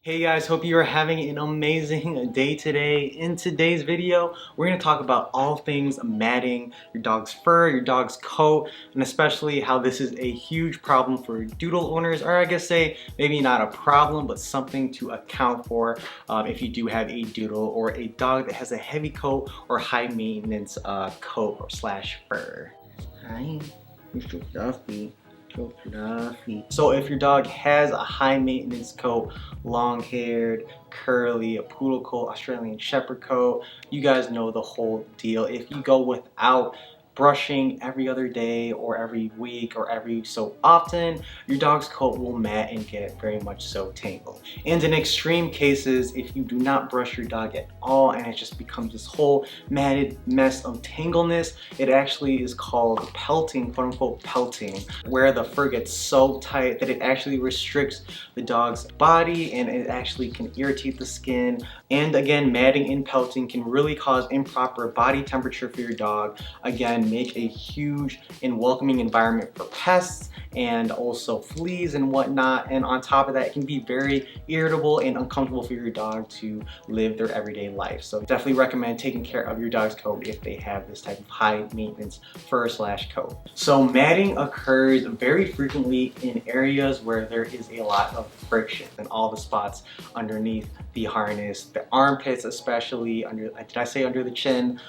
Hey guys, hope you are having an amazing day today. In today's video, we're going to talk about all things matting, your dog's fur, your dog's coat, and especially how this is a huge problem for doodle owners, or I guess say maybe not a problem, but something to account for if you do have a doodle or a dog that has a heavy coat or high maintenance coat or slash fur. Hi, Mr. Duffy. So if your dog has a high maintenance coat, long haired, curly, a poodle coat, Australian Shepherd coat, you guys know the whole deal. If you go without brushing every other day or every week or every so often, your dog's coat will mat and get very much so tangled. And in extreme cases, if you do not brush your dog at all and it just becomes this whole matted mess of tangleness, it actually is called pelting, quote unquote pelting, where the fur gets so tight that it actually restricts the dog's body and it actually can irritate the skin. And again, matting and pelting can really cause improper body temperature for your dog. Again, make a huge and welcoming environment for pests and also fleas and whatnot. And on top of that, it can be very irritable and uncomfortable for your dog to live their everyday life. So definitely recommend taking care of your dog's coat if they have this type of high maintenance fur slash coat. So matting occurs very frequently in areas where there is a lot of friction and all the spots underneath the harness, the armpits especially, under, did I say under the chin?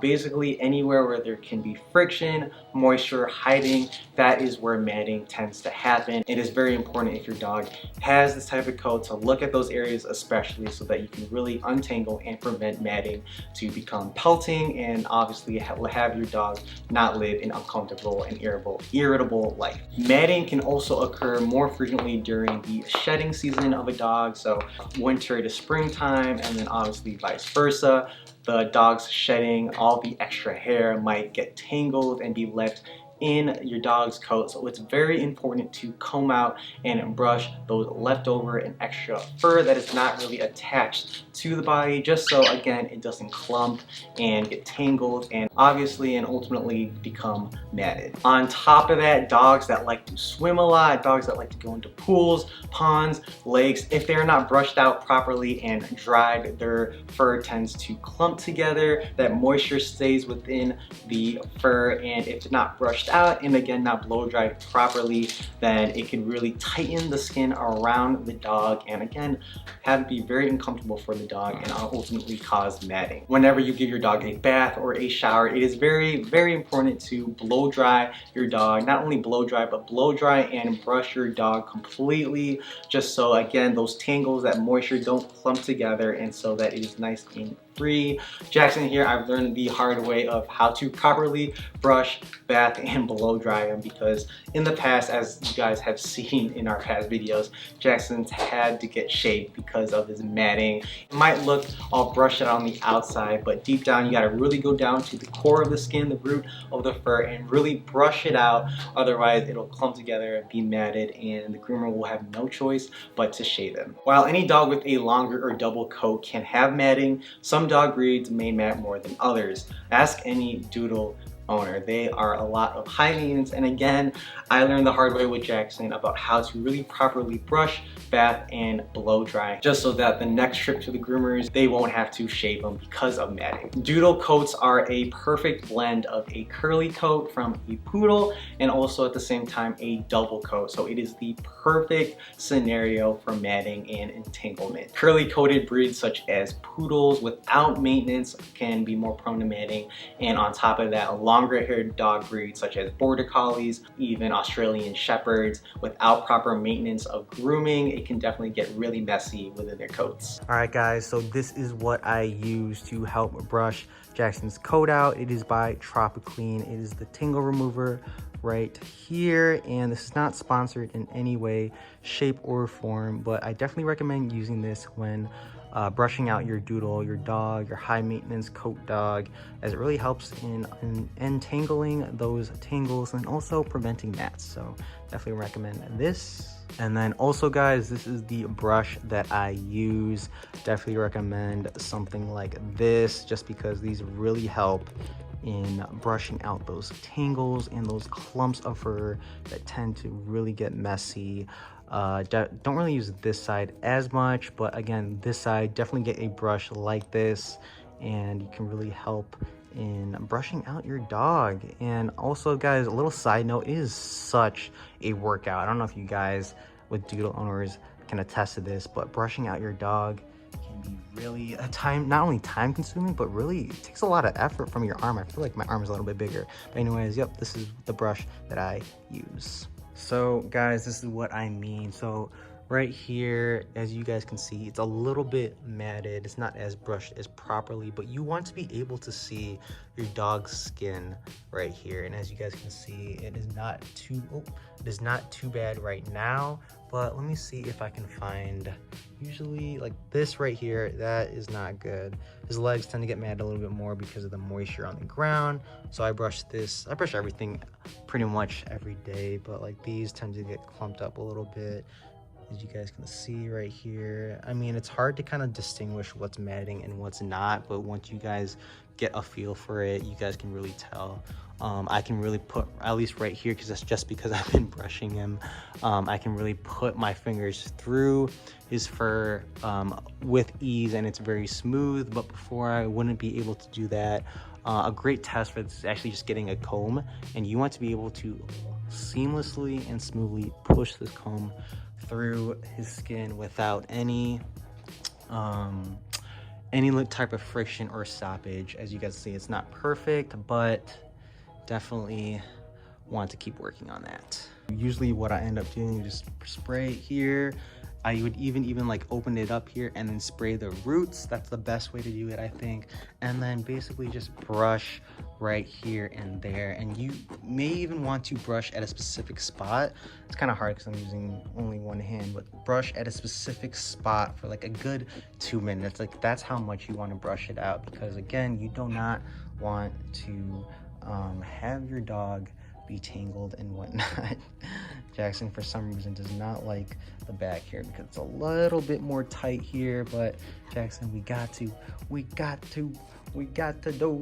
Basically anywhere where there can be friction, moisture hiding, that is where matting tends to happen. It is very important if your dog has this type of coat to look at those areas especially so that you can really untangle and prevent matting to become pelting and obviously have your dog not live an uncomfortable and irritable life. Matting can also occur more frequently during the shedding season of a dog, so winter to springtime, and then obviously vice versa. The dog's shedding, all the extra hair might get tangled and be left in your dog's coat, so it's very important to comb out and brush those leftover and extra fur that is not really attached to the body, just so again it doesn't clump and get tangled and obviously and ultimately become matted. On top of that, dogs that like to swim a lot, dogs that like to go into pools, ponds, lakes, if they're not brushed out properly and dried, their fur tends to clump together, that moisture stays within the fur, and if it's not brushed out and again not blow dried properly, then it can really tighten the skin around the dog and again have it be very uncomfortable for the dog and ultimately cause matting. Whenever you give your dog a bath or a shower, it is very important to blow dry your dog. Not only blow dry, but blow dry and brush your dog completely, just so again those tangles, that moisture don't clump together and so that it is nice and free. Jackson here, I've learned the hard way of how to properly brush, bath, and blow dry him, because in the past, as you guys have seen in our past videos, Jackson's had to get shaved because of his matting. It might look all brushed out on the outside, but deep down you gotta really go down to the core of the skin, the root of the fur, and really brush it out. Otherwise it'll clump together and be matted and the groomer will have no choice but to shave him. While any dog with a longer or double coat can have matting, some dog breeds may mat more than others. Ask any doodle owner. They are a lot of high maintenance, and again, I learned the hard way with Jackson about how to really properly brush, bath, and blow dry, just so that the next trip to the groomers, they won't have to shave them because of matting. Doodle coats are a perfect blend of a curly coat from a poodle and also at the same time a double coat, so it is the perfect scenario for matting and entanglement. Curly coated breeds such as poodles without maintenance can be more prone to matting, and on top of that, longer haired dog breeds such as border collies, even Australian Shepherds, without proper maintenance of grooming, it can definitely get really messy within their coats. Alright guys, so this is what I use to help brush Jackson's coat out. It is by Tropiclean. It is the tingle remover right here, and this is not sponsored in any way, shape, or form, but I definitely recommend using this when brushing out your doodle, your dog, your high maintenance coat dog, as it really helps in entangling those tangles and also preventing mats. So definitely recommend this. And then also guys, this is the brush that I use. Definitely recommend something like this, just because these really help in brushing out those tangles and those clumps of fur that tend to really get messy. Don't really use this side as much, but again, this side, definitely get a brush like this, and you can really help in brushing out your dog. And also, guys, a little side note, it is such a workout. I don't know if you guys with doodle owners can attest to this, but brushing out your dog can be really not only time consuming, but really it takes a lot of effort from your arm. I feel like my arm is a little bit bigger, but anyways, yep, this is the brush that I use. So guys, this is what I mean. So right here, as you guys can see, it's a little bit matted. It's not as brushed as properly, but you want to be able to see your dog's skin right here. And as you guys can see, it is not too bad right now, but let me see if I can find, usually like this right here, that is not good. His legs tend to get matted a little bit more because of the moisture on the ground. So I brush everything pretty much every day, but like these tend to get clumped up a little bit. As you guys can see right here, I mean, it's hard to kind of distinguish what's matting and what's not, but once you guys get a feel for it, you guys can really tell. I can really put, at least right here, because that's just because I've been brushing him, I can really put my fingers through his fur with ease, and it's very smooth. But before, I wouldn't be able to do that. A great test for this is actually just getting a comb, and you want to be able to seamlessly and smoothly push this comb through his skin without any type of friction or stoppage. As you guys see, it's not perfect, but definitely want to keep working on that. Usually what I end up doing is just spray it here. I would even like open it up here and then spray the roots. That's the best way to do it, I think. And then basically just brush right here and there. And you may even want to brush at a specific spot. It's kind of hard because I'm using only one hand, but brush at a specific spot for like a good 2 minutes. Like that's how much you want to brush it out, because again, you do not want to have your dog be tangled and whatnot. Jackson, for some reason, does not like the back here because it's a little bit more tight here, but Jackson, we got to do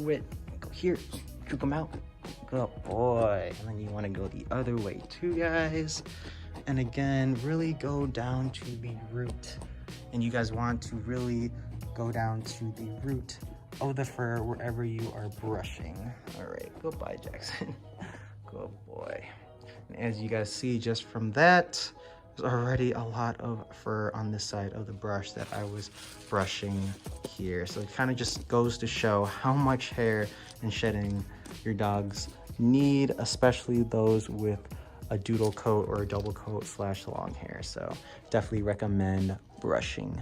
it. Go here, juke him out. Good boy. And then you want to go the other way too, guys. And again, really go down to the root. And you guys want to really go down to the root of the fur wherever you are brushing. All right, goodbye, Jackson. Good boy. And as you guys see, just from that, there's already a lot of fur on this side of the brush that I was brushing here. So it kind of just goes to show how much hair and shedding your dogs need, especially those with a doodle coat or a double coat / long hair. So definitely recommend brushing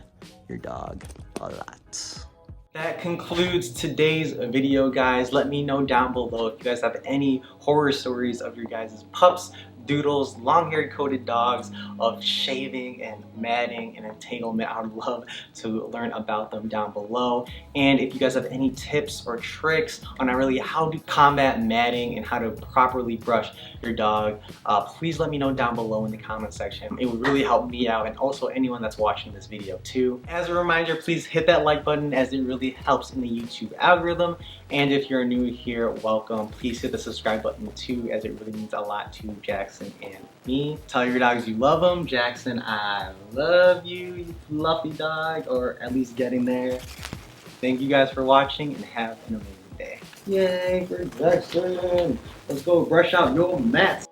your dog a lot. That concludes today's video, guys. Let me know down below if you guys have any horror stories of your guys' pups, doodles, long-haired coated dogs, of shaving and matting and entanglement. I would love to learn about them down below. And if you guys have any tips or tricks on really how to combat matting and how to properly brush your dog, please let me know down below in the comment section. It would really help me out, and also anyone that's watching this video too. As a reminder, please hit that like button, as it really helps in the YouTube algorithm. And if you're new here, welcome. Please hit the subscribe button too, as it really means a lot to Jackson and me. Tell your dogs you love them. Jackson, I love you, you fluffy dog, or at least getting there. Thank you guys for watching, and have an amazing day. Yay for Jackson! Let's go brush out your mats.